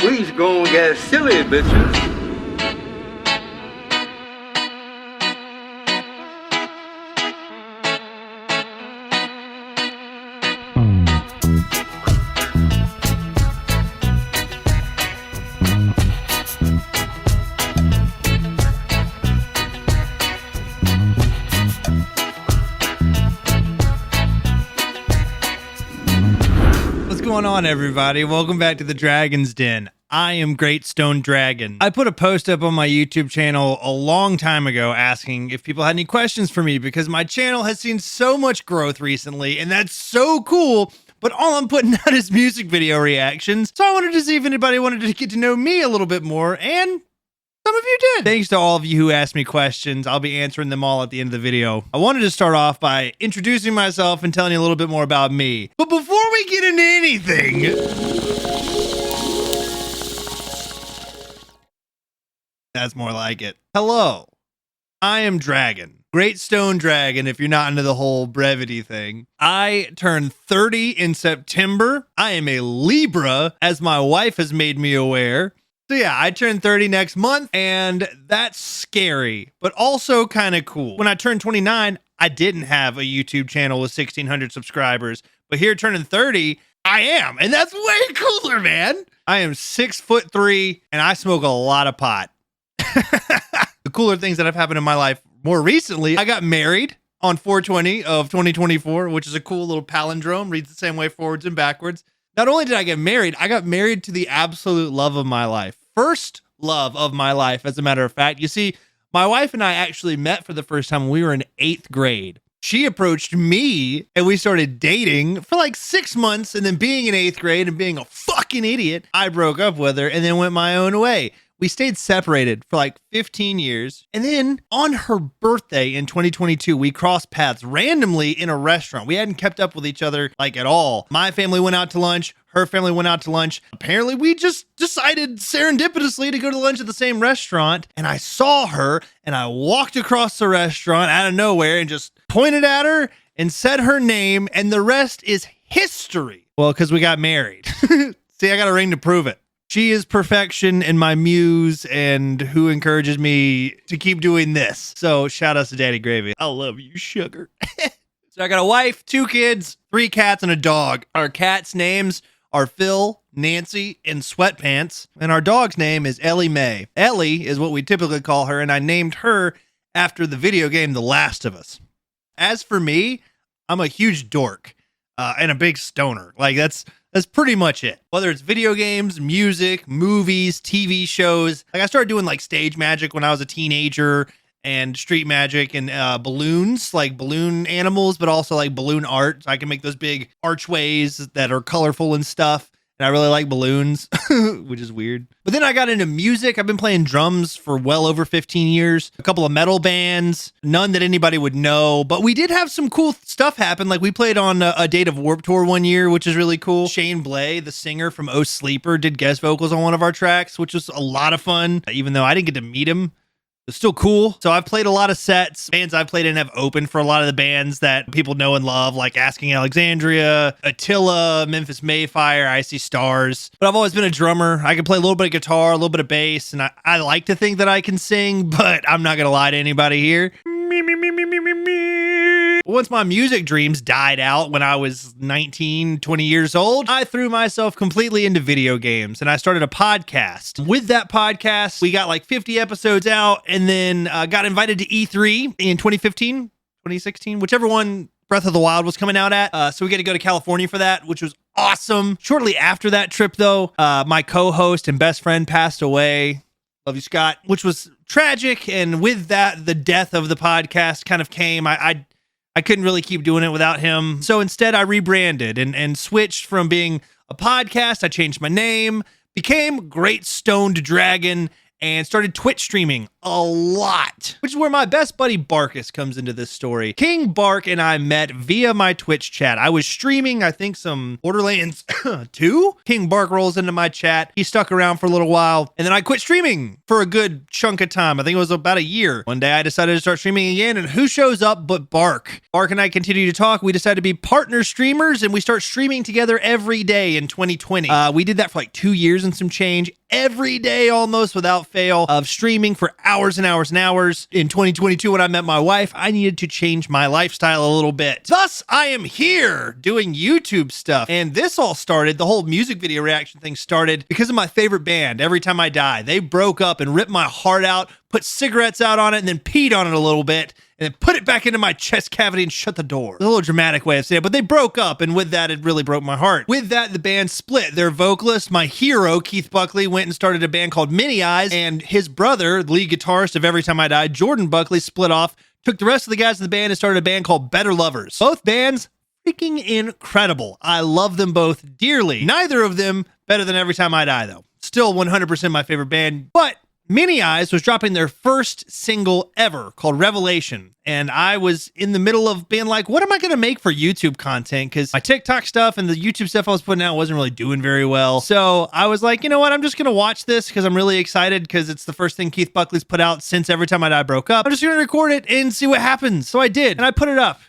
We's gonna get silly, bitches. What's going on, everybody? Welcome back to the Dragon's Den. I am GreatStonedDragon. I put a post up on my YouTube channel a long time ago asking if people had any questions for me because my channel has seen so much growth recently, and that's so cool. But all I'm putting out is music video reactions. So I wanted to see if anybody wanted to get to know me a little bit more, and some of you did. Thanks to all of you who asked me questions. I'll be answering them all at the end of the video. I wanted to start off by introducing myself and telling you a little bit more about me. But before we get into anything, that's more like it. Hello, I am Dragon. GreatStonedDragon, if you're not into the whole brevity thing. I turned 30 in September. I am a Libra, as my wife has made me aware. So yeah, I turned 30 next month, and that's scary, but also kind of cool. When I turned 29, I didn't have a YouTube channel with 1,600 subscribers, but here turning 30, I am, and that's way cooler, man. I am 6'3", and I smoke a lot of pot. The cooler things that have happened in my life more recently, I got married on 4/20 of 2024, which is a cool little palindrome, reads the same way forwards and backwards. Not only did I get married to the absolute love of my life. First love of my life, as a matter of fact. You see, my wife and I actually met for the first time when we were in 8th grade. She approached me and we started dating for like 6 months, and then being in 8th grade and being a fucking idiot, I broke up with her and then went my own way. We stayed separated for like 15 years. And then on her birthday in 2022, we crossed paths randomly in a restaurant. We hadn't kept up with each other like at all. My family went out to lunch. Her family went out to lunch. Apparently, we just decided serendipitously to go to lunch at the same restaurant. And I saw her and I walked across the restaurant out of nowhere and just pointed at her and said her name. And the rest is history. Well, because we got married. See, I got a ring to prove it. She is perfection and my muse, and who encourages me to keep doing this. So shout out to Daddy Gravy. I love you, sugar. So I got a wife, 2 kids, 3 cats, and a dog. Our cats' names are Phil, Nancy, and Sweatpants. And our dog's name is Ellie Mae. Ellie is what we typically call her, and I named her after the video game The Last of Us. As for me, I'm a huge dork and a big stoner. Like that's pretty much it. Whether it's video games, music, movies, TV shows. Like I started doing like stage magic when I was a teenager, and street magic and balloons, like balloon animals, but also like balloon art. So I can make those big archways that are colorful and stuff. And I really like balloons, which is weird. But then I got into music. I've been playing drums for well over 15 years. A couple of metal bands, none that anybody would know. But we did have some cool stuff happen. Like we played on a Date of Warped Tour one year, which is really cool. Shane Blay, the singer from Oh Sleeper, did guest vocals on one of our tracks, which was a lot of fun. Even though I didn't get to meet him, it's still cool. So I've played a lot of sets. Bands I've played in have opened for a lot of the bands that people know and love, like Asking Alexandria, Attila, Memphis Mayfire, I See Stars. But I've always been a drummer. I can play a little bit of guitar, a little bit of bass, and I like to think that I can sing, but I'm not going to lie to anybody here. Once my music dreams died out when I was 19, 20 years old, I threw myself completely into video games and I started a podcast. With that podcast, we got like 50 episodes out, and then got invited to E3 in 2015, 2016, whichever one Breath of the Wild was coming out at. So we get to go to California for that, which was awesome. Shortly after that trip, though, my co-host and best friend passed away. Love you, Scott, which was tragic. And with that, the death of the podcast kind of came. I couldn't really keep doing it without him. So instead I rebranded and switched from being a podcast. I changed my name, became GreatStonedDragon, and started Twitch streaming a lot, which is where my best buddy Barkus comes into this story. King Bark and I met via my Twitch chat. I was streaming, I think, some Borderlands 2. King Bark rolls into my chat. He stuck around for a little while, and then I quit streaming for a good chunk of time. I think it was about a year. One day I decided to start streaming again, and who shows up but Bark? Bark and I continue to talk. We decided to be partner streamers, and we start streaming together every day in 2020. We did that for like 2 years and some change, every day almost without fail, of streaming for hours and hours and hours. In 2022, when I met my wife, I needed to change my lifestyle a little bit. Thus, I am here doing YouTube stuff. And this all started, the whole music video reaction thing started because of my favorite band, Every Time I Die. They broke up and ripped my heart out, put cigarettes out on it, and then peed on it a little bit, and then put it back into my chest cavity and shut the door. A little dramatic way of saying it, but they broke up, and with that, it really broke my heart. With that, the band split. Their vocalist, my hero, Keith Buckley, went and started a band called Mini Eyes, and his brother, the lead guitarist of Every Time I Die, Jordan Buckley, split off, took the rest of the guys in the band and started a band called Better Lovers. Both bands, freaking incredible. I love them both dearly. Neither of them better than Every Time I Die, though. Still 100% my favorite band, but Mini Eyes was dropping their first single ever called Revelation. And I was in the middle of being like, what am I going to make for YouTube content? Because my TikTok stuff and the YouTube stuff I was putting out wasn't really doing very well. So I was like, you know what? I'm just going to watch this because I'm really excited because it's the first thing Keith Buckley's put out since Every Time I Die broke up. I'm just going to record it and see what happens. So I did. And I put it up.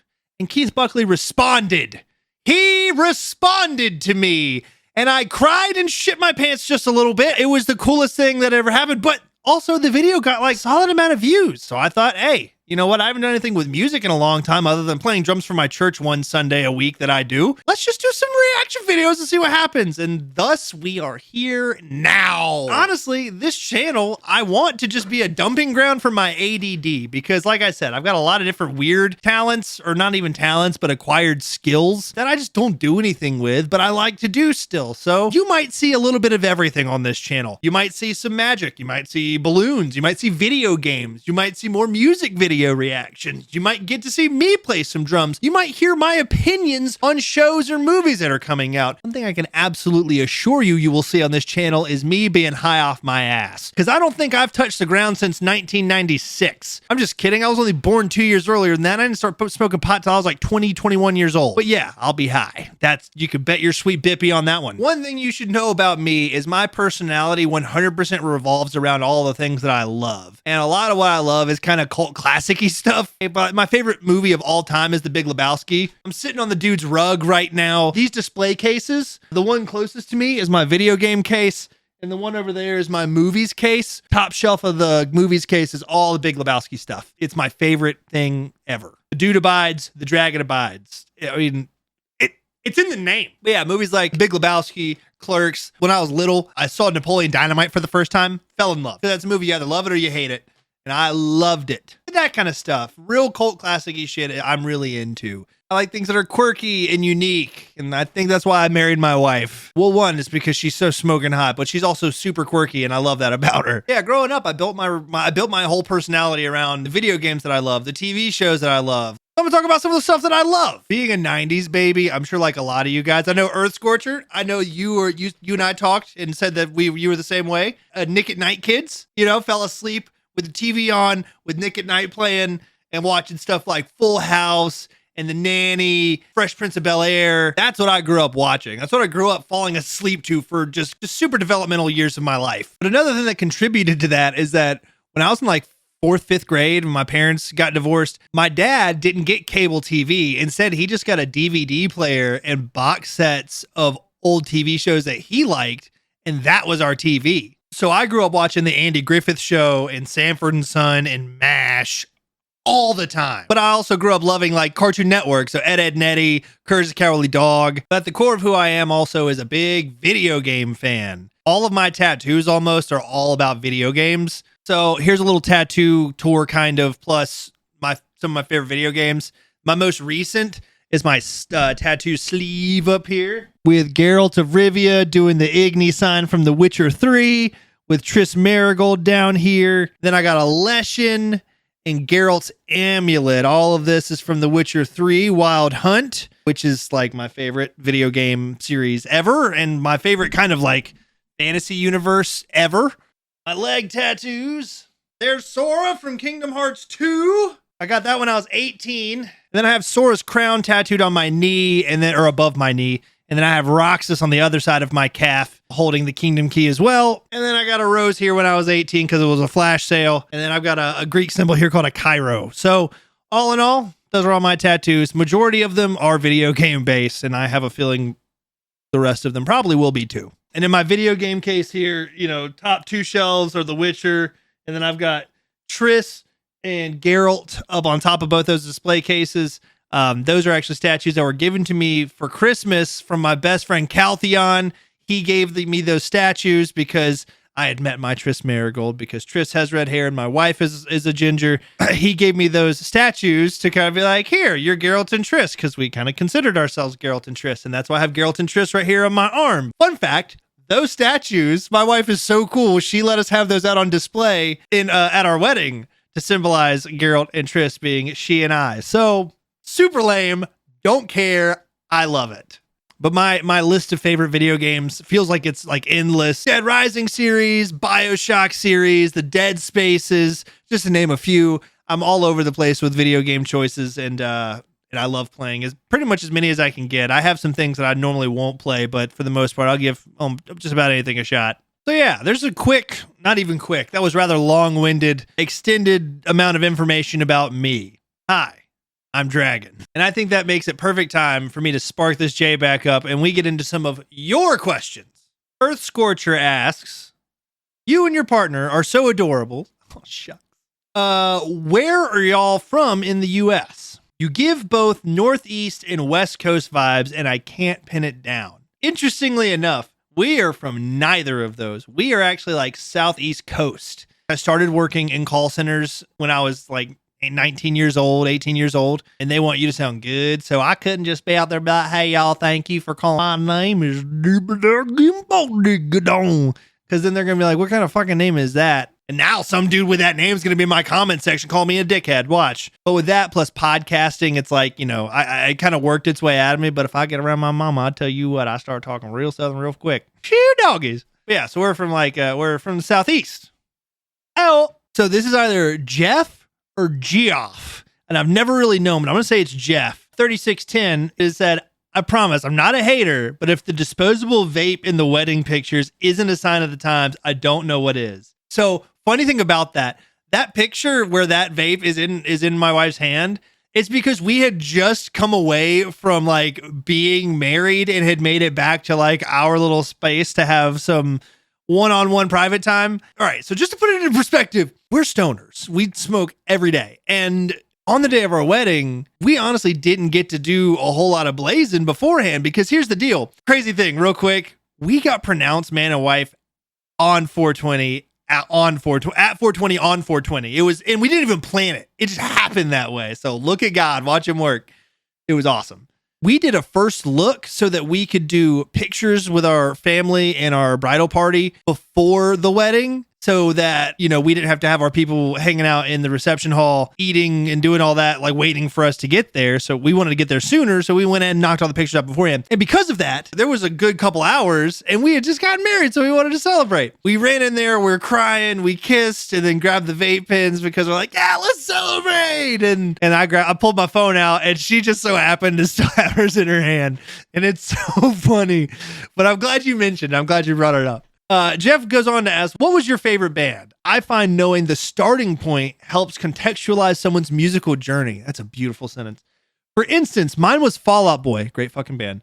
And Keith Buckley responded. He responded to me. And I cried and shit my pants just a little bit. It was the coolest thing that ever happened. But also, the video got like solid amount of views. So I thought, hey, you know what? I haven't done anything with music in a long time other than playing drums for my church one Sunday a week that I do. Let's just do some reaction videos and see what happens. And thus, we are here now. Honestly, this channel, I want to just be a dumping ground for my ADD because, like I said, I've got a lot of different weird talents, or not even talents, but acquired skills that I just don't do anything with, but I like to do still. So you might see a little bit of everything on this channel. You might see some magic. You might see balloons. You might see video games. You might see more music videos. Reactions. You might get to see me play some drums. You might hear my opinions on shows or movies that are coming out. One thing I can absolutely assure you will see on this channel is me being high off my ass. Because I don't think I've touched the ground since 1996. I'm just kidding. I was only born 2 years earlier than that. I didn't start smoking pot till I was like 20, 21 years old. But yeah, I'll be high. You could bet your sweet bippy on that one. One thing you should know about me is my personality 100% revolves around all the things that I love. And a lot of what I love is kind of cult classic stuff. But my favorite movie of all time is The Big Lebowski. I'm sitting on the dude's rug right now. These display cases, the one closest to me is my video game case, and the one over there is my movies case. Top shelf of the movies case is all the Big Lebowski stuff. It's my favorite thing ever. The dude abides, the dragon abides. I mean, it's in the name. But yeah, movies like Big Lebowski, Clerks. When I was little, I saw Napoleon Dynamite for the first time, fell in love. That's a movie, you either love it or you hate it. And I loved it. That kind of stuff. Real cult classic-y shit I'm really into. I like things that are quirky and unique. And I think that's why I married my wife. Well, one is because she's so smoking hot, but she's also super quirky, and I love that about her. Yeah, growing up, I built my whole personality around the video games that I love, the TV shows that I love. I'm gonna talk about some of the stuff that I love. Being a 90s baby, I'm sure like a lot of you guys, I know Earth Scorcher. I know you and I talked and said that you were the same way. Nick at Night kids, fell asleep with the TV on, with Nick at Night playing and watching stuff like Full House and The Nanny, Fresh Prince of Bel-Air. That's what I grew up watching. That's what I grew up falling asleep to for just super developmental years of my life. But another thing that contributed to that is that when I was in like 4th, 5th grade, when my parents got divorced, my dad didn't get cable TV. Instead, he just got a DVD player and box sets of old TV shows that he liked, and that was our TV. So I grew up watching the Andy Griffith Show and Sanford and Son and MASH all the time. But I also grew up loving like Cartoon Network. So Ed, Edd n Eddy, Courage the Cowardly Dog. But at the core of who I am also is a big video game fan. All of my tattoos almost are all about video games. So here's a little tattoo tour kind of, plus some of my favorite video games. My most recent is my tattoo sleeve up here with Geralt of Rivia doing the Igni sign from The Witcher 3 with Triss Marigold down here. Then I got a Leshen and Geralt's amulet. All of this is from The Witcher 3 Wild Hunt, which is like my favorite video game series ever and my favorite kind of like fantasy universe ever. My leg tattoos. There's Sora from Kingdom Hearts 2. I got that when I was 18. And then I have Sora's crown tattooed on my knee or above my knee. And then I have Roxas on the other side of my calf holding the Kingdom Key as well. And then I got a rose here when I was 18 because it was a flash sale. And then I've got a Greek symbol here called a Cairo. So all in all, those are all my tattoos. Majority of them are video game based. And I have a feeling the rest of them probably will be too. And in my video game case here, top 2 shelves are The Witcher. And then I've got Triss and Geralt up on top of both those display cases. Those are actually statues that were given to me for Christmas from my best friend Caltheon. He gave me those statues because I had met my Triss Marigold, because Triss has red hair and my wife is a ginger. He gave me those statues to kind of be like, here, you're Geralt and Triss, because we kind of considered ourselves Geralt and Triss. And that's why I have Geralt and Triss right here on my arm. Fun fact, those statues, my wife is so cool. She let us have those out on display at our wedding to symbolize Geralt and Triss being she and I. So super lame. Don't care. I love it. But my list of favorite video games feels like it's like endless. Dead Rising series, BioShock series, the Dead Spaces, just to name a few. I'm all over the place with video game choices, and I love playing as pretty much as many as I can get. I have some things that I normally won't play, but for the most part, I'll give just about anything a shot. So yeah, there's a not even quick, that was rather long-winded, extended amount of information about me. Hi, I'm Dragon. And I think that makes it perfect time for me to spark this J back up and we get into some of your questions. Earth Scorcher asks, you and your partner are so adorable. Oh, shucks. Where are y'all from in the U.S.? You give both Northeast and West Coast vibes, and I can't pin it down. Interestingly enough, we are from neither of those. We are actually like Southeast Coast. I started working in call centers when I was like 19 years old, 18 years old, and they want you to sound good. So I couldn't just be out there about, hey, y'all, thank you for calling. My name is because then they're going to be like, what kind of fucking name is that? And now some dude with that name is going to be in my comment section, call me a dickhead. Watch. But with that plus podcasting, it's like, I kind of worked its way out of me. But if I get around my mama, I'll tell you what, I start talking real Southern real quick. Shoo doggies. But yeah, so we're from the Southeast. Oh, so this is either Jeff or Geoff, and I've never really known, but I'm going to say it's Jeff. 3610 is that, I promise, I'm not a hater, but if the disposable vape in the wedding pictures isn't a sign of the times, I don't know what is. So funny thing about that picture where that vape is in my wife's hand, it's because we had just come away from like being married and had made it back to like our little space to have some one-on-one private time. All right, so just to put it in perspective, we're stoners. We smoke every day. And on the day of our wedding, we honestly didn't get to do a whole lot of blazing beforehand, because here's the deal. Crazy thing, real quick. We got pronounced man and wife on 420, at 420 on 420. It was, and we didn't even plan it. It just happened that way. So look at God, watch him work. It was awesome. We did a first look so that we could do pictures with our family and our bridal party before the wedding, so that, we didn't have to have our people hanging out in the reception hall, eating and doing all that, like waiting for us to get there. So we wanted to get there sooner. So we went in and knocked all the pictures up beforehand. And because of that, there was a good couple hours and we had just gotten married. So we wanted to celebrate. We ran in there, we were crying, we kissed, and then grabbed the vape pens because we're like, yeah, let's celebrate. And I pulled my phone out and she just so happened to still have hers in her hand. And it's so funny, but I'm glad you mentioned, I'm glad you brought it up. Jeff goes on to ask, what was your favorite band? I find knowing the starting point helps contextualize someone's musical journey. That's a beautiful sentence. For instance, mine was Fall Out Boy. Great fucking band.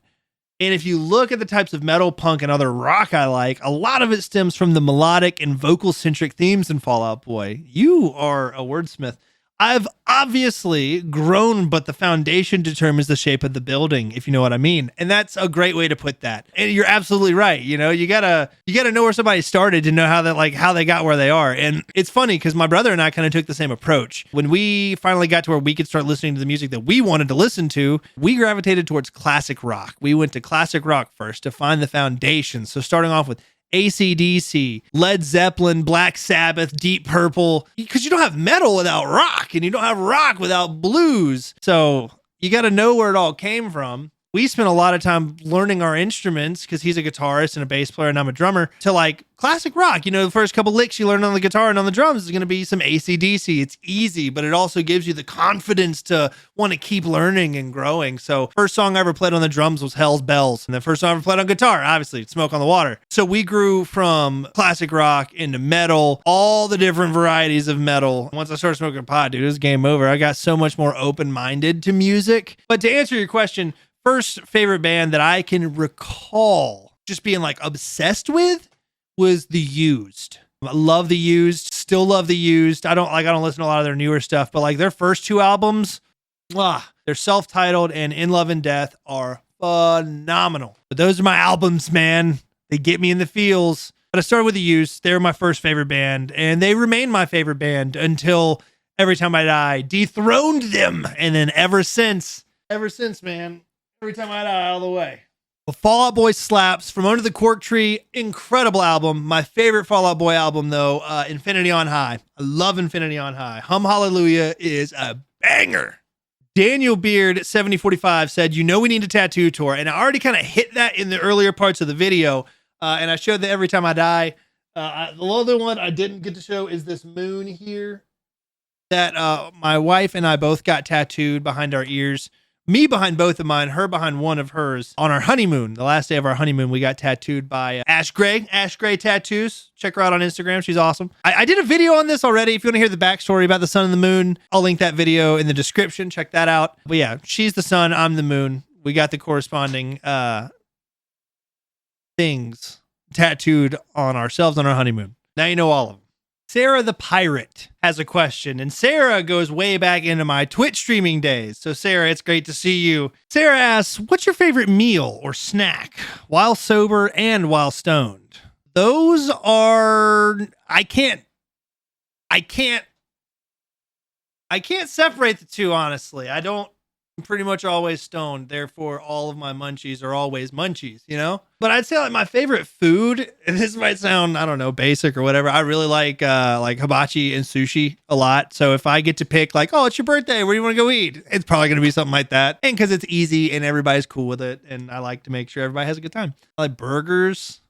And if you look at the types of metal, punk, and other rock I like, a lot of it stems from the melodic and vocal-centric themes in Fall Out Boy. You are a wordsmith. I've obviously grown, but the foundation determines the shape of the building, if you know what I mean. And that's a great way to put that. And you're absolutely right. You gotta know where somebody started to know how they got where they are. And it's funny because my brother and I kind of took the same approach. When we finally got to where we could start listening to the music that we wanted to listen to, we gravitated towards classic rock. We went to classic rock first to find the foundation. So starting off with AC/DC, Led Zeppelin, Black Sabbath, Deep Purple, because you don't have metal without rock, and you don't have rock without blues. So you got to know where it all came from. we spent a lot of time learning our instruments because he's a guitarist and a bass player and I'm a drummer to like classic rock. You know, the first couple licks you learn on the guitar and on the drums is going to be some AC/DC. It's easy, but it also gives you the confidence to want to keep learning and growing. So first song I ever played on the drums was Hell's Bells. And the first song I ever played on guitar, obviously, Smoke on the Water. So we grew from classic rock into metal, all the different varieties of metal. Once I started smoking pot, dude, it was game over. I got so much more open-minded to music. But to answer your question, first favorite band that I can recall just being like obsessed with was The Used. I love The Used, still love The Used. I don't listen to a lot of their newer stuff, but like their first two albums, they're self-titled and In Love and Death are phenomenal. But those are my albums, man. They get me in the feels. But I started with The Used. They were my first favorite band, and they remain my favorite band until Every Time I Die dethroned them. And then ever since, man, Every Time I Die all the way. Well, Fall Out Boy slaps from Under the Cork Tree. Incredible album. My favorite Fall Out Boy album, though, Infinity on High. I love Infinity on High. Hum Hallelujah is a banger. Daniel Beard 7045 said, you know we need a tattoo tour. And I already kind of hit that in the earlier parts of the video. And I showed that Every Time I Die. The other one I didn't get to show is this moon here that my wife and I both got tattooed behind our ears. Me behind both of mine, her behind one of hers. On our honeymoon, the last day of our honeymoon, we got tattooed by Ash Gray Tattoos. Check her out on Instagram. She's awesome. I did a video on this already. If you want to hear the backstory about the sun and the moon, I'll link that video in the description. Check that out. But yeah, she's the sun, I'm the moon. We got the corresponding things tattooed on ourselves on our honeymoon. Now you know all of them. Sarah the Pirate has a question, and Sarah goes way back into my Twitch streaming days. So Sarah, it's great to see you. Sarah asks, what's your favorite meal or snack while sober and while stoned? Those are, I can't separate the two, honestly. I'm pretty much always stoned. Therefore, all of my munchies are always munchies, you know? But I'd say like my favorite food, and this might sound, I don't know, basic or whatever. I really like hibachi and sushi a lot. So if I get to pick like, oh, it's your birthday, where do you want to go eat? It's probably going to be something like that. And because it's easy and everybody's cool with it. And I like to make sure everybody has a good time. I like burgers.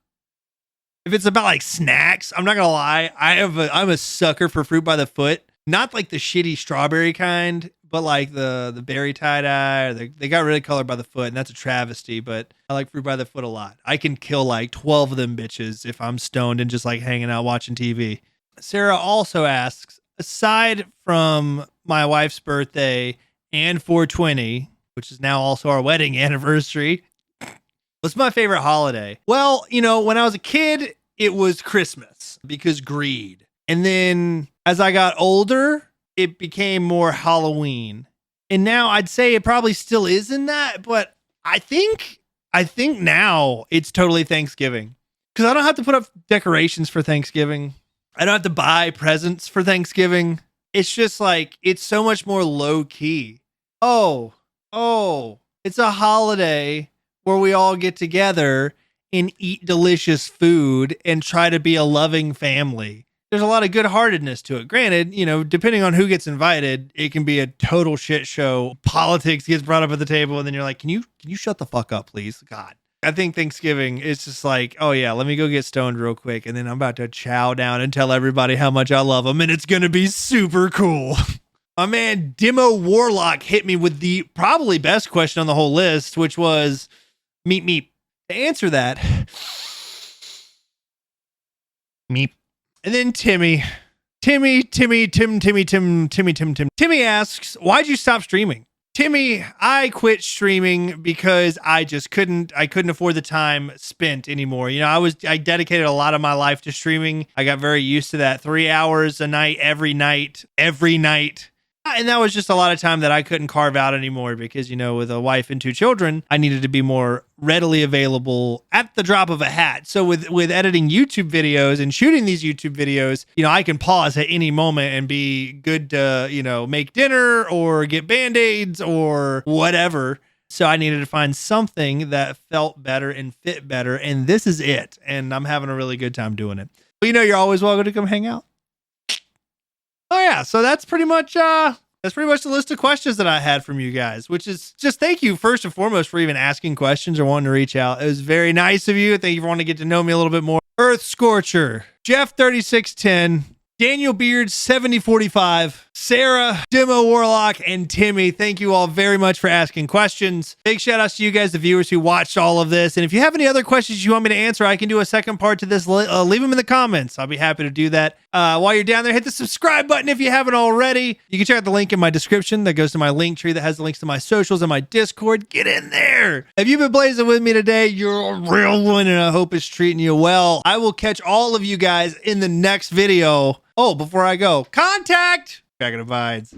If it's about like snacks, I'm not going to lie. I'm a sucker for fruit by the foot. Not like the shitty strawberry kind, but like the berry tie-dye, or they got really colored by the foot, and that's a travesty, but I like fruit by the foot a lot. I can kill like 12 of them bitches if I'm stoned and just like hanging out watching TV. Sarah also asks, aside from my wife's birthday and 420, which is now also our wedding anniversary, what's my favorite holiday? Well, you know, when I was a kid, it was Christmas because greed. And then as I got older, it became more Halloween. And now I'd say it probably still is in that, but I think now it's totally Thanksgiving. Because I don't have to put up decorations for Thanksgiving. I don't have to buy presents for Thanksgiving. It's just like, it's so much more low key. Oh, it's a holiday where we all get together and eat delicious food and try to be a loving family. There's a lot of good-heartedness to it. Granted, you know, depending on who gets invited, it can be a total shit show. Politics gets brought up at the table, and then you're like, can you shut the fuck up, please? God. I think Thanksgiving is just like, oh yeah, let me go get stoned real quick, and then I'm about to chow down and tell everybody how much I love them, and it's going to be super cool. My man Demo Warlock hit me with the probably best question on the whole list, which was, meep. To answer that, meep. And then Timmy asks, why'd you stop streaming? Timmy, I quit streaming because I couldn't afford the time spent anymore. You know, I dedicated a lot of my life to streaming. I got very used to that 3 hours a night, every night. And that was just a lot of time that I couldn't carve out anymore because, you know, with a wife and 2 children, I needed to be more readily available at the drop of a hat. So with editing YouTube videos and shooting these YouTube videos, you know, I can pause at any moment and be good to, you know, make dinner or get Band-Aids or whatever. So I needed to find something that felt better and fit better. And this is it. And I'm having a really good time doing it. But, you know, you're always welcome to come hang out. Oh yeah, so that's pretty much that's pretty much the list of questions that I had from you guys, which is just thank you first and foremost for even asking questions or wanting to reach out. It was very nice of you. Thank you for wanting to get to know me a little bit more. Earth Scorcher, Jeff 3610, Daniel Beard 7045, Sarah, Demo Warlock, and Timmy. Thank you all very much for asking questions. Big shout outs to you guys, the viewers who watched all of this. And if you have any other questions you want me to answer, I can do a second part to this. Leave them in the comments. I'll be happy to do that. While you're down there, hit the subscribe button if you haven't already. You can check out the link in my description that goes to my link tree that has the links to my socials and my Discord. Get in there. If you've been blazing with me today, you're a real one, and I hope it's treating you well. I will catch all of you guys in the next video. Oh, before I go, contact Dragon Abides.